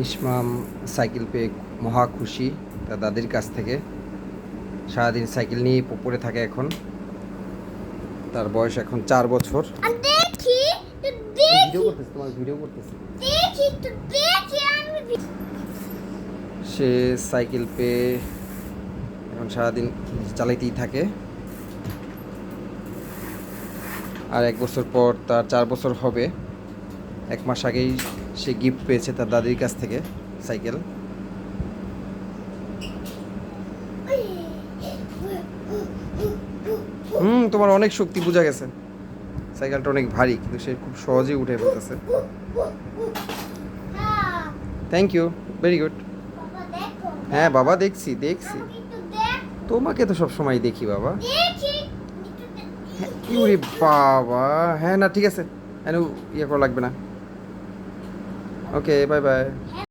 Ismam cycle পেয়ে মহা খুশি তার দাদির কাছ থেকে। সারাদিন সাইকেল নিয়ে পড়ে থাকে এখন। তার বয়স এখন 4 বছর। দেখি তো ভিডিও দেখি করতেছে, তোমার ভিডিও করতেছে। দেখি তো দেখি আমি সে সাইকেল পেয়ে এখন সারাদিন চালাইতেই থাকে। আর 1 বছর পর তার 4 বছর হবে। 1 মাস আগেই সে গিফট পেয়েছে তার দাদির কাছ থেকে সাইকেল। তোমার অনেক শক্তি বোঝা গেছে। সাইকেলটা অনেক ভারী কিন্তু সে খুব সহজেই উঠে ফেলতেছে। হ্যাঁ থ্যাংক ইউ, ভেরি গুড। বাবা দেখো হ্যাঁ বাবা, দেখছি দেখছি। আমাকে একটু দেখ তোমাকে তো সব সময় দেখি বাবা। দেখি একটু হ্যাঁ, ইউরে বাবা। হ্যাঁ না ঠিক আছে, ইয়ে করা লাগবে না। ওকে, বাই বাই।